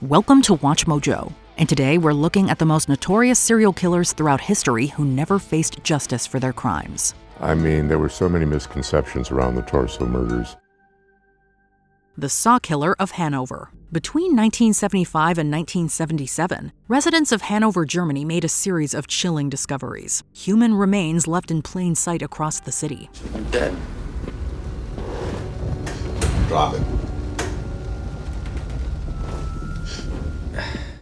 Welcome to WatchMojo, and today we're looking at the most notorious serial killers throughout history who never faced justice for their crimes. I mean, there were so many misconceptions around the torso murders. The Saw-Killer of Hanover. Between 1975 and 1977, residents of Hanover, Germany made a series of chilling discoveries. Human remains left in plain sight across the city. I'm dead. Drop it.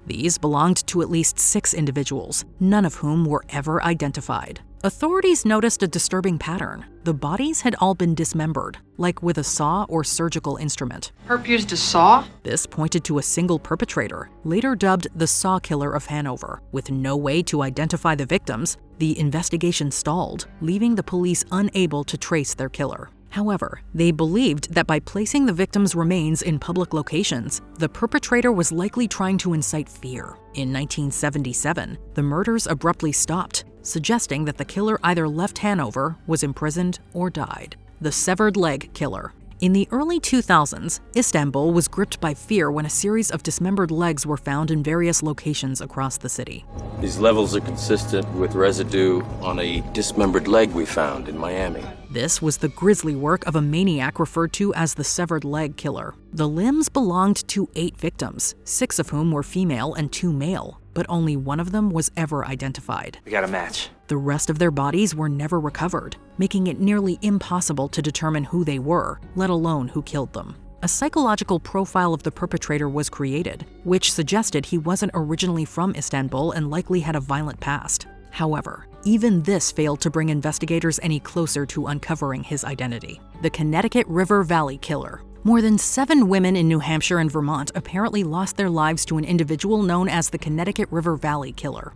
These belonged to at least 6 individuals, none of whom were ever identified. Authorities noticed a disturbing pattern. The bodies had all been dismembered, like with a saw or surgical instrument. Herb used a saw? This pointed to a single perpetrator, later dubbed the Saw-Killer of Hanover. With no way to identify the victims, the investigation stalled, leaving the police unable to trace their killer. However, they believed that by placing the victims' remains in public locations, the perpetrator was likely trying to incite fear. In 1977, the murders abruptly stopped, suggesting that the killer either left Hanover, was imprisoned, or died. The severed leg killer. In the early 2000s, Istanbul was gripped by fear when a series of dismembered legs were found in various locations across the city. These levels are consistent with residue on a dismembered leg we found in Miami. This was the grisly work of a maniac referred to as the severed leg killer. The limbs belonged to 8 victims, 6 of whom were female and 2 male, but only one of them was ever identified. We got a match. The rest of their bodies were never recovered, making it nearly impossible to determine who they were, let alone who killed them. A psychological profile of the perpetrator was created, which suggested he wasn't originally from Istanbul and likely had a violent past. However, even this failed to bring investigators any closer to uncovering his identity. The Connecticut River Valley Killer. More than 7 women in New Hampshire and Vermont apparently lost their lives to an individual known as the Connecticut River Valley Killer.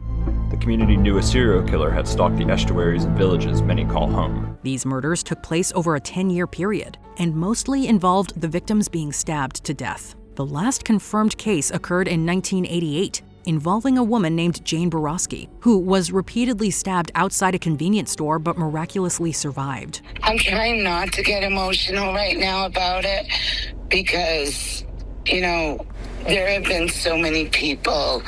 The community knew a serial killer had stalked the estuaries and villages many call home. These murders took place over a 10-year period and mostly involved the victims being stabbed to death. The last confirmed case occurred in 1988, involving a woman named Jane Borowski, who was repeatedly stabbed outside a convenience store but miraculously survived. I'm trying not to get emotional right now about it because, there have been so many people.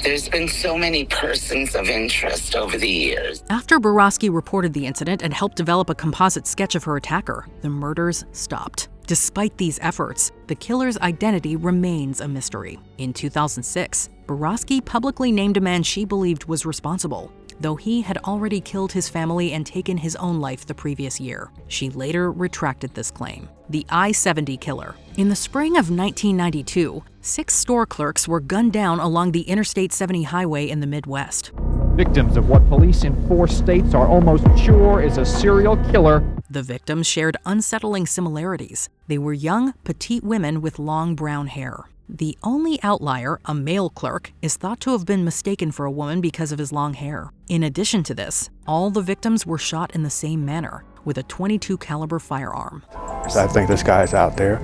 There's been so many persons of interest over the years. After Borowski reported the incident and helped develop a composite sketch of her attacker, the murders stopped. Despite these efforts, the killer's identity remains a mystery. In 2006, Borowski publicly named a man she believed was responsible, though he had already killed his family and taken his own life the previous year. She later retracted this claim. The I-70 Killer. In the spring of 1992, 6 store clerks were gunned down along the Interstate 70 highway in the Midwest. Victims of what police in 4 states are almost sure is a serial killer. The victims shared unsettling similarities. They were young, petite women with long brown hair. The only outlier, a male clerk, is thought to have been mistaken for a woman because of his long hair. In addition to this, all the victims were shot in the same manner, with a .22 caliber firearm. I think this guy's out there.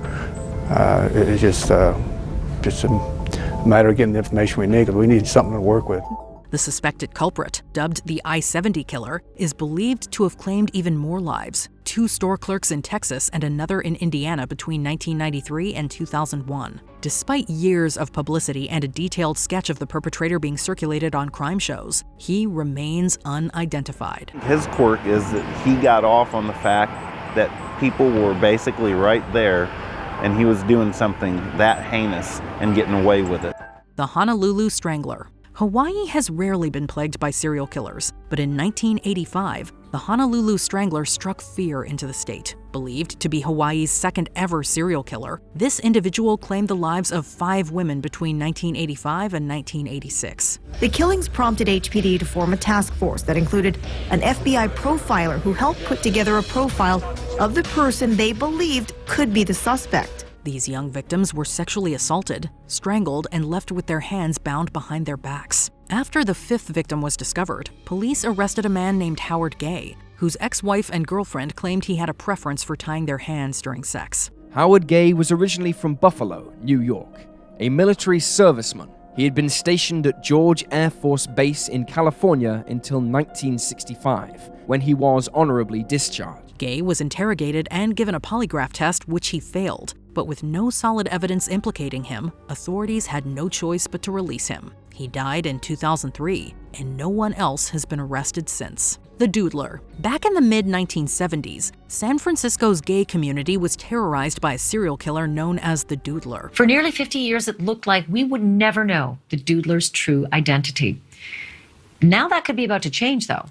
It's just a matter of getting the information we need, because we need something to work with. The suspected culprit, dubbed the I-70 Killer, is believed to have claimed even more lives. 2 store clerks in Texas and another in Indiana between 1993 and 2001. Despite years of publicity and a detailed sketch of the perpetrator being circulated on crime shows, he remains unidentified. His quirk is that he got off on the fact that people were basically right there and he was doing something that heinous and getting away with it. The Honolulu Strangler. Hawaii has rarely been plagued by serial killers, but in 1985, the Honolulu Strangler struck fear into the state. Believed to be Hawaii's second ever serial killer, this individual claimed the lives of 5 women between 1985 and 1986. The killings prompted HPD to form a task force that included an FBI profiler who helped put together a profile of the person they believed could be the suspect. These young victims were sexually assaulted, strangled, and left with their hands bound behind their backs. After the 5th victim was discovered, police arrested a man named Howard Gay, whose ex-wife and girlfriend claimed he had a preference for tying their hands during sex. Howard Gay was originally from Buffalo, New York, a military serviceman. He had been stationed at George Air Force Base in California until 1965, when he was honorably discharged. Gay was interrogated and given a polygraph test, which he failed. But with no solid evidence implicating him, authorities had no choice but to release him. He died in 2003, and no one else has been arrested since. The Doodler. Back in the mid-1970s, San Francisco's gay community was terrorized by a serial killer known as the Doodler. For nearly 50 years, it looked like we would never know the Doodler's true identity. Now that could be about to change, though.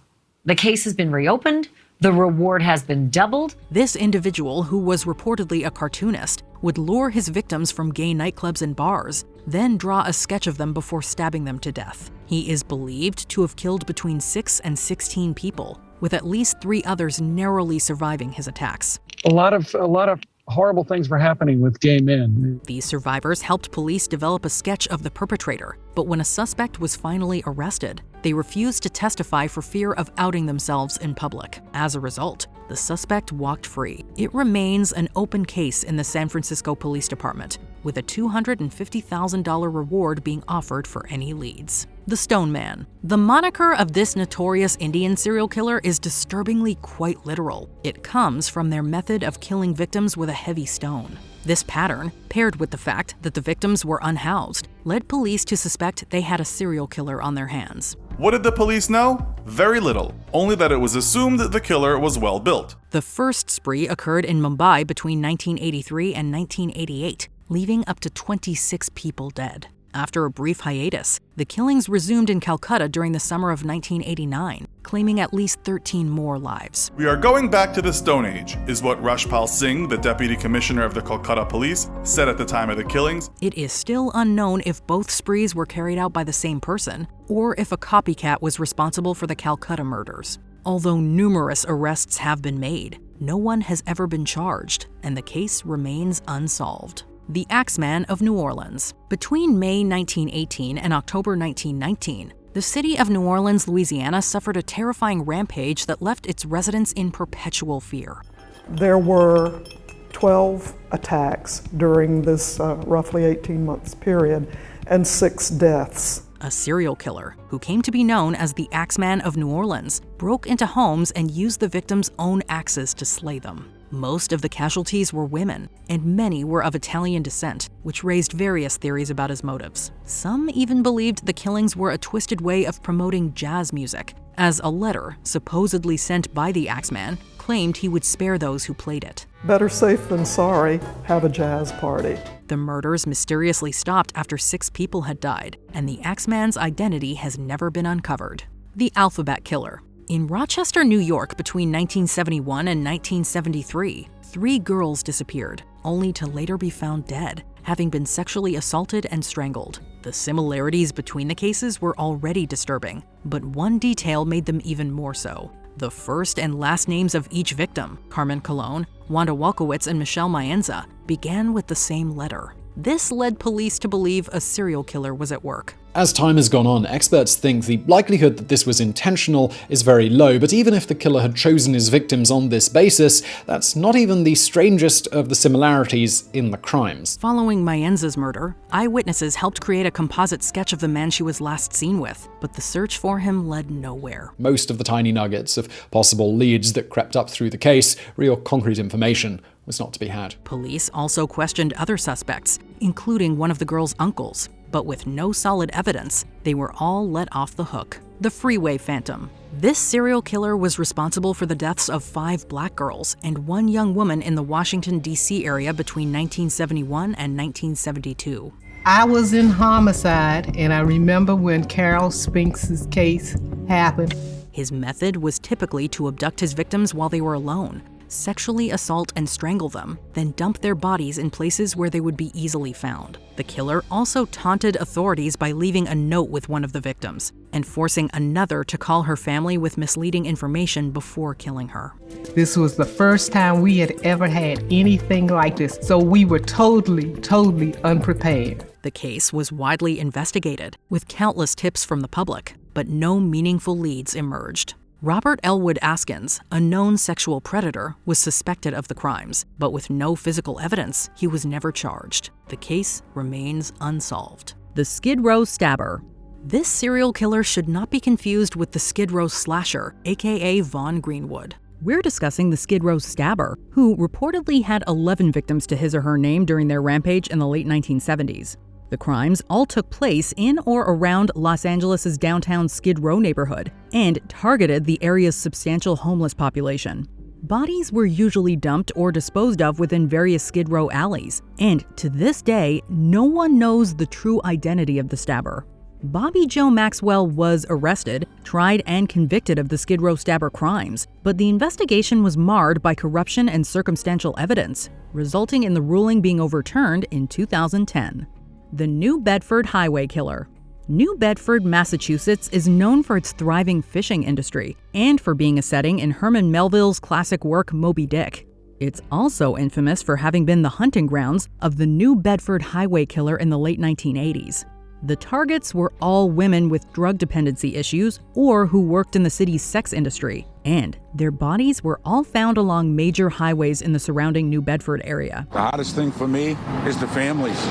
The case has been reopened. The reward has been doubled. This individual, who was reportedly a cartoonist, would lure his victims from gay nightclubs and bars, then draw a sketch of them before stabbing them to death. He is believed to have killed between 6 and 16 people, with at least 3 others narrowly surviving his attacks. A lot of horrible things were happening with gay men. These survivors helped police develop a sketch of the perpetrator, but when a suspect was finally arrested, they refused to testify for fear of outing themselves in public. As a result, the suspect walked free. It remains an open case in the San Francisco Police Department, with a $250,000 reward being offered for any leads. The Stone Man. The moniker of this notorious Indian serial killer is disturbingly quite literal. It comes from their method of killing victims with a heavy stone. This pattern, paired with the fact that the victims were unhoused, led police to suspect they had a serial killer on their hands. What did the police know? Very little, only that it was assumed the killer was well built. The first spree occurred in Mumbai between 1983 and 1988, leaving up to 26 people dead. After a brief hiatus, the killings resumed in Calcutta during the summer of 1989, claiming at least 13 more lives. We are going back to the Stone Age, is what Rashpal Singh, the deputy commissioner of the Kolkata police, said at the time of the killings. It is still unknown if both sprees were carried out by the same person, or if a copycat was responsible for the Calcutta murders. Although numerous arrests have been made, no one has ever been charged, and the case remains unsolved. The Axeman of New Orleans. Between May 1918 and October 1919, the city of New Orleans, Louisiana suffered a terrifying rampage that left its residents in perpetual fear. There were 12 attacks during this roughly 18 months period and 6 deaths. A serial killer, who came to be known as the Axeman of New Orleans, broke into homes and used the victims' own axes to slay them. Most of the casualties were women, and many were of Italian descent, which raised various theories about his motives. Some even believed the killings were a twisted way of promoting jazz music, as a letter, supposedly sent by the Axeman, claimed he would spare those who played it. Better safe than sorry, have a jazz party. The murders mysteriously stopped after 6 people had died, and the Axeman's identity has never been uncovered. The Alphabet Killer. In Rochester, New York, between 1971 and 1973, 3 girls disappeared, only to later be found dead, having been sexually assaulted and strangled. The similarities between the cases were already disturbing, but one detail made them even more so. The first and last names of each victim, Carmen Colon, Wanda Walkowitz, and Michelle Maenza, began with the same letter. This led police to believe a serial killer was at work. As time has gone on, experts think the likelihood that this was intentional is very low, but even if the killer had chosen his victims on this basis, that's not even the strangest of the similarities in the crimes. Following Maenza's murder, eyewitnesses helped create a composite sketch of the man she was last seen with, but the search for him led nowhere. Most of the tiny nuggets of possible leads that crept up through the case, real concrete information, was not to be had. Police also questioned other suspects, including one of the girls' uncles, but with no solid evidence, they were all let off the hook. The Freeway Phantom. This serial killer was responsible for the deaths of 5 black girls and 1 young woman in the Washington, D.C. area between 1971 and 1972. I was in homicide, and I remember when Carol Spinks's case happened. His method was typically to abduct his victims while they were alone, sexually assault and strangle them, then dump their bodies in places where they would be easily found. The killer also taunted authorities by leaving a note with one of the victims and forcing another to call her family with misleading information before killing her. This was the first time we had ever had anything like this, so we were totally unprepared. The case was widely investigated, with countless tips from the public, but no meaningful leads emerged. Robert Elwood Askins, a known sexual predator, was suspected of the crimes, but with no physical evidence, he was never charged. The case remains unsolved. The Skid Row Stabber. This serial killer should not be confused with the Skid Row Slasher, aka Vaughn Greenwood. We're discussing the Skid Row stabber, who reportedly had 11 victims to his or her name during their rampage in the late 1970s. The crimes all took place in or around Los Angeles' downtown Skid Row neighborhood and targeted the area's substantial homeless population. Bodies were usually dumped or disposed of within various Skid Row alleys, and to this day, no one knows the true identity of the stabber. Bobby Joe Maxwell was arrested, tried, and convicted of the Skid Row stabber crimes, but the investigation was marred by corruption and circumstantial evidence, resulting in the ruling being overturned in 2010. The New Bedford Highway Killer. New Bedford, Massachusetts is known for its thriving fishing industry and for being a setting in Herman Melville's classic work Moby Dick. It's also infamous for having been the hunting grounds of the New Bedford Highway Killer in the late 1980s. The targets were all women with drug dependency issues or who worked in the city's sex industry, and their bodies were all found along major highways in the surrounding New Bedford area. The hardest thing for me is the families,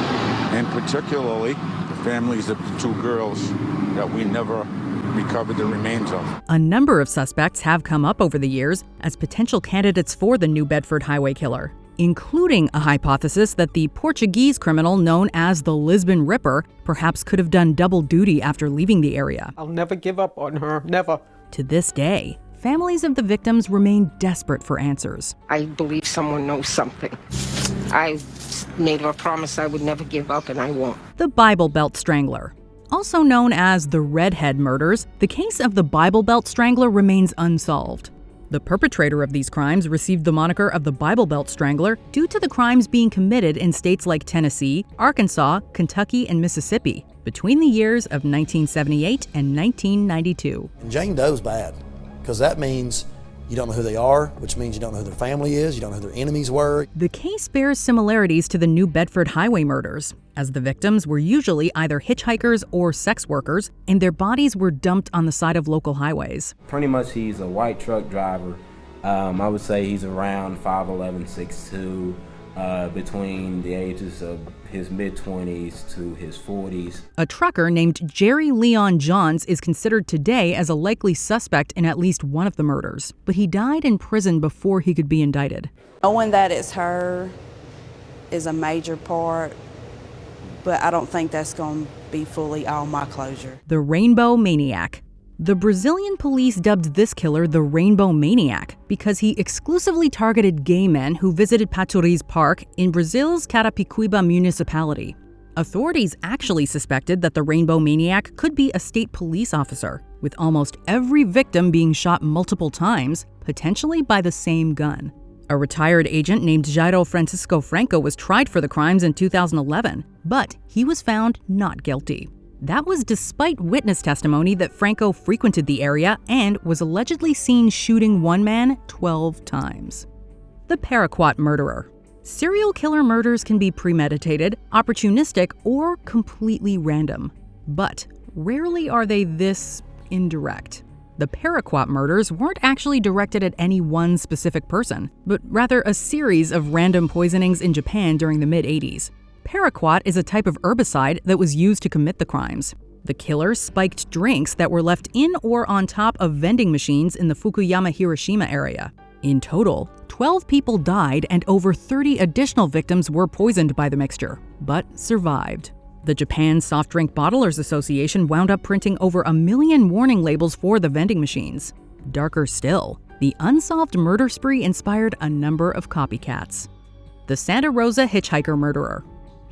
and particularly the families of the two girls that we never recovered the remains of. A number of suspects have come up over the years as potential candidates for the New Bedford Highway Killer, including a hypothesis that the Portuguese criminal known as the Lisbon Ripper perhaps could have done double duty after leaving the area. I'll never give up on her, never. To this day, families of the victims remain desperate for answers. I believe someone knows something. I made her a promise I would never give up, and I won't. The Bible Belt Strangler. Also known as the Redhead murders, the case of the Bible Belt Strangler remains unsolved. The perpetrator of these crimes received the moniker of the Bible Belt Strangler due to the crimes being committed in states like Tennessee, Arkansas, Kentucky, and Mississippi between the years of 1978 and 1992. Jane Doe's bad, because that means you don't know who they are, which means you don't know who their family is, you don't know who their enemies were. The case bears similarities to the New Bedford Highway murders, as the victims were usually either hitchhikers or sex workers, and their bodies were dumped on the side of local highways. Pretty much he's a white truck driver. I would say he's around 5'11", 6'2", between the ages of his mid-20s to his 40s. A trucker named Jerry Leon Johns is considered today as a likely suspect in at least one of the murders, but he died in prison before he could be indicted. Knowing that it's her is a major part, but I don't think that's going to be fully all my closure. The Rainbow Maniac. The Brazilian police dubbed this killer the Rainbow Maniac because he exclusively targeted gay men who visited Paturi's Park in Brazil's Carapicuíba municipality. Authorities actually suspected that the Rainbow Maniac could be a state police officer, with almost every victim being shot multiple times, potentially by the same gun. A retired agent named Jairo Francisco Franco was tried for the crimes in 2011, but he was found not guilty. That was despite witness testimony that Franco frequented the area and was allegedly seen shooting one man 12 times. The Paraquat Murderer. Serial killer murders can be premeditated, opportunistic, or completely random. But rarely are they this indirect. The Paraquat murders weren't actually directed at any one specific person, but rather a series of random poisonings in Japan during the mid-80s. Paraquat is a type of herbicide that was used to commit the crimes. The killer spiked drinks that were left in or on top of vending machines in the Fukuyama, Hiroshima area. In total, 12 people died and over 30 additional victims were poisoned by the mixture, but survived. The Japan Soft Drink Bottlers Association wound up printing over 1 million warning labels for the vending machines. Darker still, the unsolved murder spree inspired a number of copycats. The Santa Rosa Hitchhiker Murderer.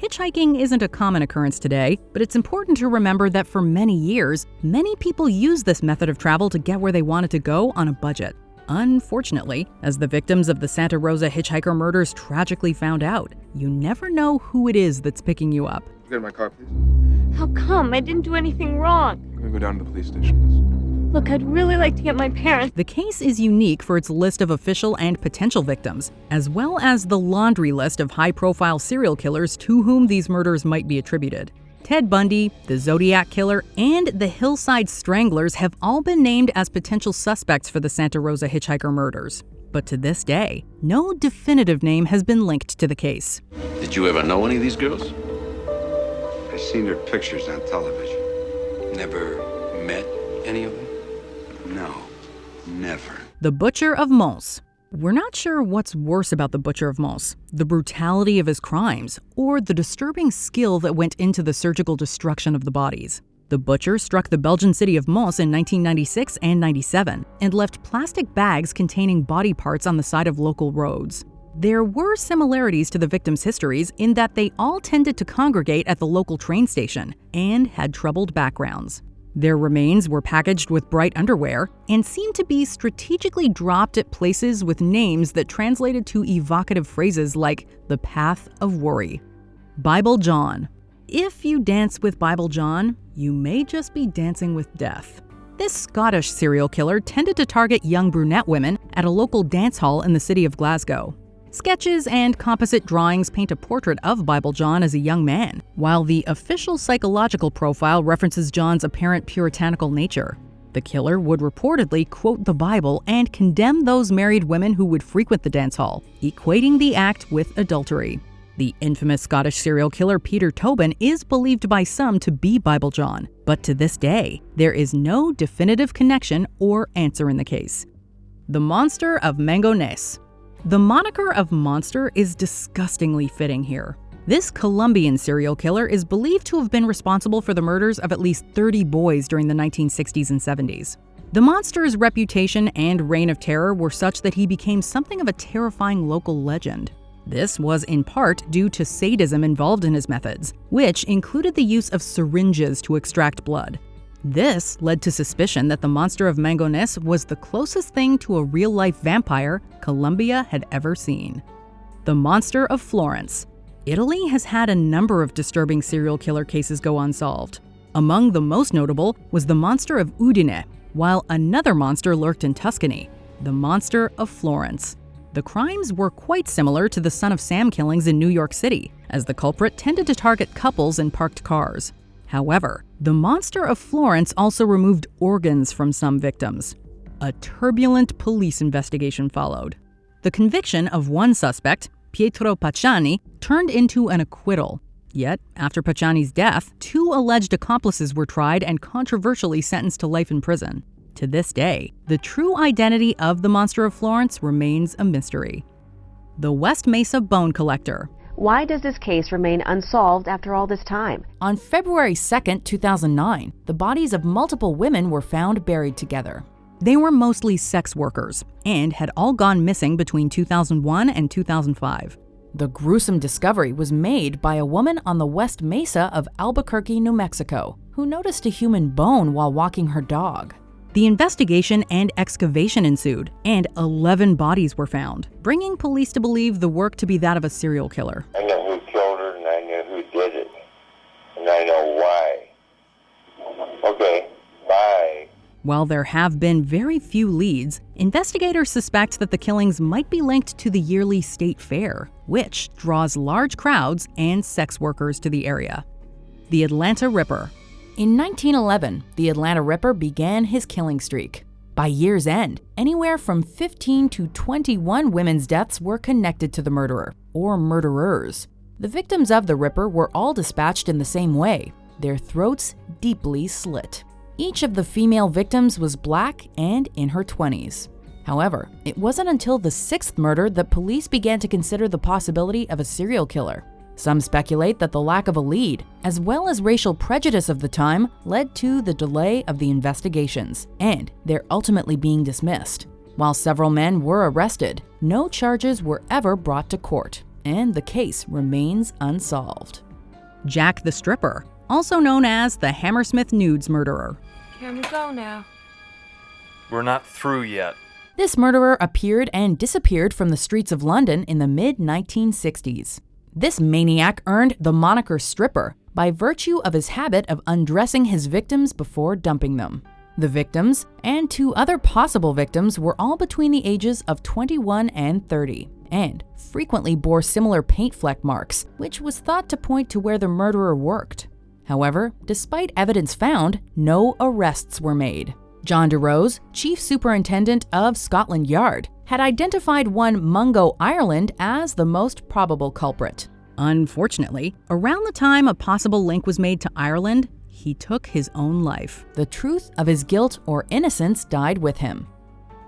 Hitchhiking isn't a common occurrence today, but it's important to remember that for many years, many people used this method of travel to get where they wanted to go on a budget. Unfortunately, as the victims of the Santa Rosa hitchhiker murders tragically found out, you never know who it is that's picking you up. Get in my car, please. How come? I didn't do anything wrong. I'm gonna go down to the police station. Look, I'd really like to get my parents. The case is unique for its list of official and potential victims, as well as the laundry list of high-profile serial killers to whom these murders might be attributed. Ted Bundy, the Zodiac Killer, and the Hillside Stranglers have all been named as potential suspects for the Santa Rosa hitchhiker murders. But to this day, no definitive name has been linked to the case. Did you ever know any of these girls? I've seen their pictures on television. Never met any of them? No, never. The Butcher of Mos. We're not sure what's worse about the Butcher of Mos, the brutality of his crimes, or the disturbing skill that went into the surgical destruction of the bodies. The butcher struck the Belgian city of Mos in 1996 and 97 and left plastic bags containing body parts on the side of local roads. There were similarities to the victims' histories in that they all tended to congregate at the local train station and had troubled backgrounds. Their remains were packaged with bright underwear and seemed to be strategically dropped at places with names that translated to evocative phrases like the Path of Worry. Bible John. If you dance with Bible John, you may just be dancing with death. This Scottish serial killer tended to target young brunette women at a local dance hall in the city of Glasgow. Sketches and composite drawings paint a portrait of Bible John as a young man, while the official psychological profile references John's apparent puritanical nature. The killer would reportedly quote the Bible and condemn those married women who would frequent the dance hall, equating the act with adultery. The infamous Scottish serial killer Peter Tobin is believed by some to be Bible John, but to this day, there is no definitive connection or answer in the case. The Monster of Mangonese. The moniker of monster is disgustingly fitting here. This Colombian serial killer is believed to have been responsible for the murders of at least 30 boys during the 1960s and 70s. The monster's reputation and reign of terror were such that he became something of a terrifying local legend. This was in part due to sadism involved in his methods, which included the use of syringes to extract blood. This led to suspicion that the Monster of Mangonese was the closest thing to a real-life vampire Colombia had ever seen. The Monster of Florence. Italy has had a number of disturbing serial killer cases go unsolved. Among the most notable was the Monster of Udine, while another monster lurked in Tuscany, the Monster of Florence. The crimes were quite similar to the Son of Sam killings in New York City, as the culprit tended to target couples in parked cars. However, the Monster of Florence also removed organs from some victims. A turbulent police investigation followed. The conviction of one suspect, Pietro Pacciani, turned into an acquittal. Yet, after Pacciani's death, 2 alleged accomplices were tried and controversially sentenced to life in prison. To this day, the true identity of the Monster of Florence remains a mystery. The West Mesa Bone Collector. Why does this case remain unsolved after all this time? On February 2, 2009, the bodies of multiple women were found buried together. They were mostly sex workers and had all gone missing between 2001 and 2005. The gruesome discovery was made by a woman on the West Mesa of Albuquerque, New Mexico, who noticed a human bone while walking her dog. The investigation and excavation ensued, and 11 bodies were found, bringing police to believe the work to be that of a serial killer. I know who killed her, and I know who did it, and I know why. Okay, bye. While there have been very few leads, investigators suspect that the killings might be linked to the yearly state fair, which draws large crowds and sex workers to the area. The Atlanta Ripper. In 1911, the Atlanta Ripper began his killing streak. By year's end, anywhere from 15 to 21 women's deaths were connected to the murderer, or murderers. The victims of the Ripper were all dispatched in the same way, their throats deeply slit. Each of the female victims was black and in her 20s. However, it wasn't until the 6th murder that police began to consider the possibility of a serial killer. Some speculate that the lack of a lead, as well as racial prejudice of the time, led to the delay of the investigations, and their ultimately being dismissed. While several men were arrested, no charges were ever brought to court, and the case remains unsolved. Jack the Stripper, also known as the Hammersmith Nudes murderer. Can we go now? We're not through yet. This murderer appeared and disappeared from the streets of London in the mid-1960s. This maniac earned the moniker Stripper by virtue of his habit of undressing his victims before dumping them. The victims, and 2 other possible victims, were all between the ages of 21 and 30, and frequently bore similar paint fleck marks, which was thought to point to where the murderer worked. However, despite evidence found, no arrests were made. John DeRose, chief superintendent of Scotland Yard, had identified one Mungo, Ireland as the most probable culprit. Unfortunately, around the time a possible link was made to Ireland, he took his own life. The truth of his guilt or innocence died with him.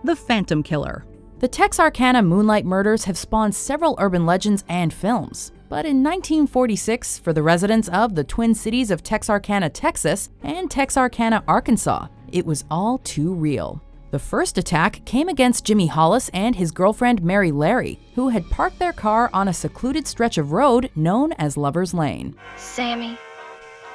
The Phantom Killer. The Texarkana moonlight murders have spawned several urban legends and films. But in 1946, for the residents of the Twin Cities of Texarkana, Texas, and Texarkana, Arkansas, it was all too real. The first attack came against Jimmy Hollis and his girlfriend Mary Larry, who had parked their car on a secluded stretch of road known as Lover's Lane. Sammy,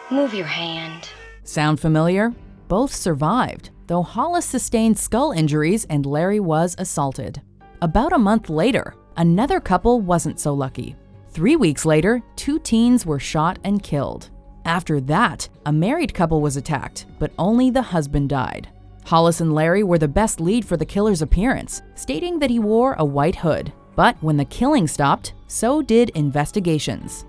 move your hand. Sound familiar? Both survived, though Hollis sustained skull injuries and Larry was assaulted. About a month later, another couple wasn't so lucky. 3 weeks later, 2 teens were shot and killed. After that, a married couple was attacked, but only the husband died. Hollis and Larry were the best lead for the killer's appearance, stating that he wore a white hood. But when the killing stopped, so did investigations.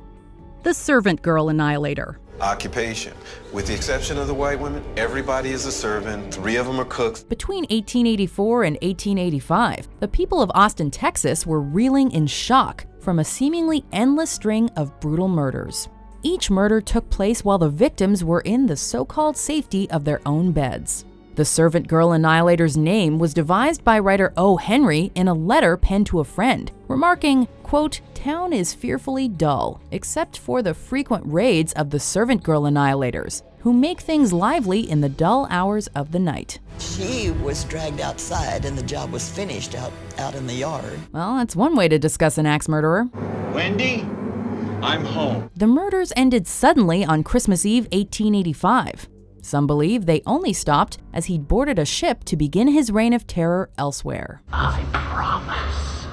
The Servant Girl Annihilator. Occupation. With the exception of the white women, everybody is a servant. 3 of them are cooks. Between 1884 and 1885, the people of Austin, Texas were reeling in shock from a seemingly endless string of brutal murders. Each murder took place while the victims were in the so-called safety of their own beds. The Servant Girl Annihilator's name was devised by writer O. Henry in a letter penned to a friend, remarking, quote, "Town is fearfully dull, except for the frequent raids of the Servant Girl Annihilators, who make things lively in the dull hours of the night." She was dragged outside and the job was finished out in the yard. Well, that's one way to discuss an axe murderer. Wendy, I'm home. The murders ended suddenly on Christmas Eve 1885. Some believe they only stopped as he'd boarded a ship to begin his reign of terror elsewhere. I promise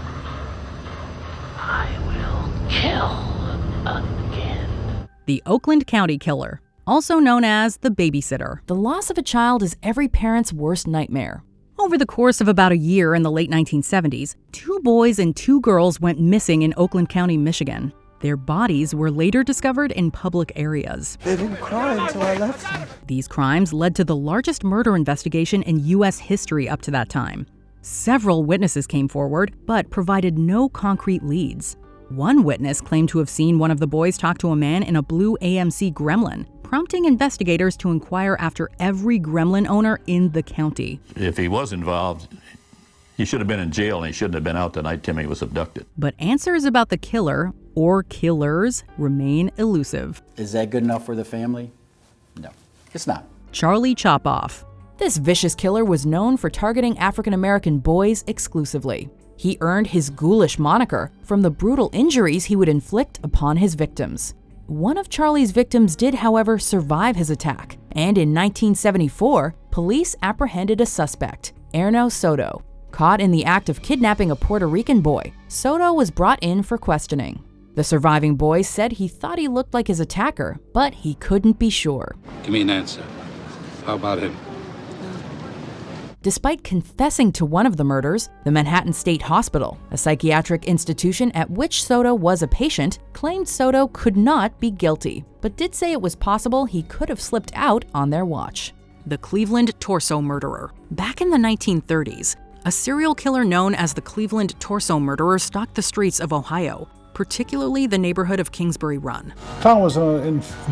I will kill again. The Oakland County Killer, also known as the babysitter. The loss of a child is every parent's worst nightmare. Over the course of about a year in the late 1970s, 2 boys and 2 girls went missing in Oakland County, Michigan. Their bodies were later discovered in public areas. They didn't cry until I left them. These crimes led to the largest murder investigation in U.S. history up to that time. Several witnesses came forward, but provided no concrete leads. One witness claimed to have seen one of the boys talk to a man in a blue AMC Gremlin, prompting investigators to inquire after every Gremlin owner in the county. If he was involved, he should have been in jail and he shouldn't have been out the night Timmy was abducted. But answers about the killer, or killers, remain elusive. Is that good enough for the family? No, it's not. Charlie Chopoff. This vicious killer was known for targeting African-American boys exclusively. He earned his ghoulish moniker from the brutal injuries he would inflict upon his victims. One of Charlie's victims did, however, survive his attack, and in 1974, police apprehended a suspect, Erno Soto. Caught in the act of kidnapping a Puerto Rican boy, Soto was brought in for questioning. The surviving boy said he thought he looked like his attacker, but he couldn't be sure. Give me an answer. How about him? Despite confessing to one of the murders, the Manhattan State Hospital, a psychiatric institution at which Soto was a patient, claimed Soto could not be guilty, but did say it was possible he could have slipped out on their watch. The Cleveland Torso Murderer. Back in the 1930s, a serial killer known as the Cleveland Torso Murderer stalked the streets of Ohio, particularly the neighborhood of Kingsbury Run. Town was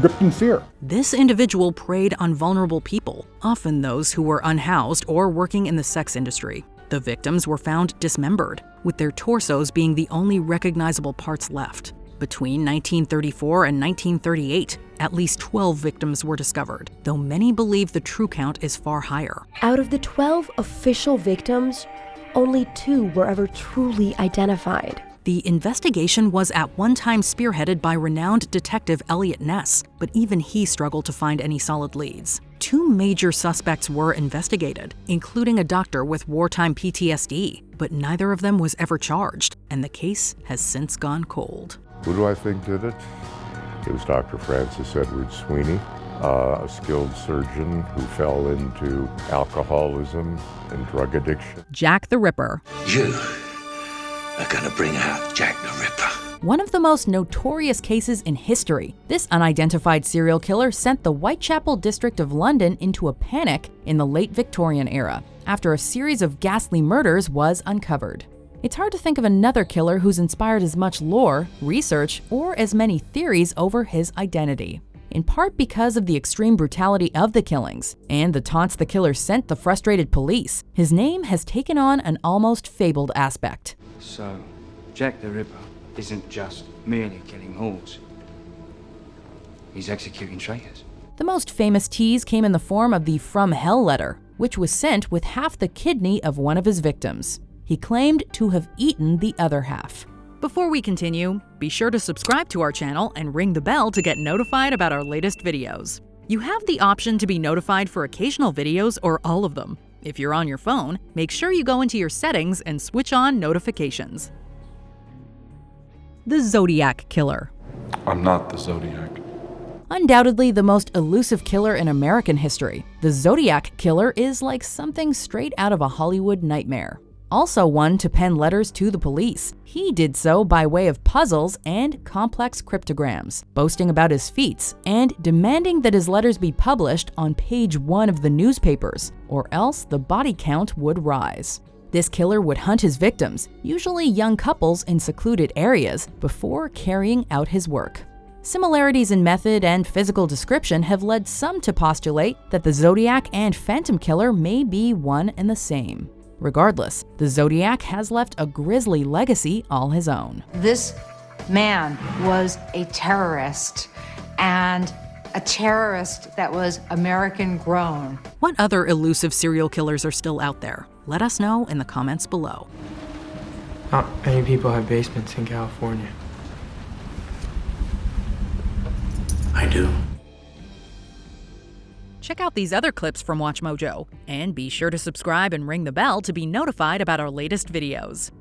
gripped in fear. This individual preyed on vulnerable people, often those who were unhoused or working in the sex industry. The victims were found dismembered, with their torsos being the only recognizable parts left. Between 1934 and 1938, at least 12 victims were discovered, though many believe the true count is far higher. Out of the 12 official victims, only 2 were ever truly identified. The investigation was at one time spearheaded by renowned detective Elliot Ness, but even he struggled to find any solid leads. 2 major suspects were investigated, including a doctor with wartime PTSD, but neither of them was ever charged, and the case has since gone cold. Who do I think did it? It was Dr. Francis Edward Sweeney, a skilled surgeon who fell into alcoholism and drug addiction. Jack the Ripper. You are gonna bring out Jack the Ripper. One of the most notorious cases in history, this unidentified serial killer sent the Whitechapel district of London into a panic in the late Victorian era, after a series of ghastly murders was uncovered. It's hard to think of another killer who's inspired as much lore, research, or as many theories over his identity. in part because of the extreme brutality of the killings and the taunts the killer sent the frustrated police. His name has taken on an almost fabled aspect. So, Jack the Ripper isn't just merely killing whores. He's executing traitors. The most famous tease came in the form of the From Hell letter, which was sent with half the kidney of one of his victims. He claimed to have eaten the other half. Before we continue, be sure to subscribe to our channel and ring the bell to get notified about our latest videos. You have the option to be notified for occasional videos or all of them. If you're on your phone, make sure you go into your settings and switch on notifications. The Zodiac Killer. I'm not the Zodiac. Undoubtedly the most elusive killer in American history, the Zodiac Killer is like something straight out of a Hollywood nightmare. Also one to pen letters to the police. He did so by way of puzzles and complex cryptograms, boasting about his feats and demanding that his letters be published on page 1 of the newspapers, or else the body count would rise. This killer would hunt his victims, usually young couples in secluded areas, before carrying out his work. Similarities in method and physical description have led some to postulate that the Zodiac and Phantom Killer may be one and the same. Regardless, the Zodiac has left a grisly legacy all his own. This man was a terrorist, and a terrorist that was American grown. What other elusive serial killers are still out there? Let us know in the comments below. Not many people have basements in California. I do. Check out these other clips from WatchMojo, and be sure to subscribe and ring the bell to be notified about our latest videos.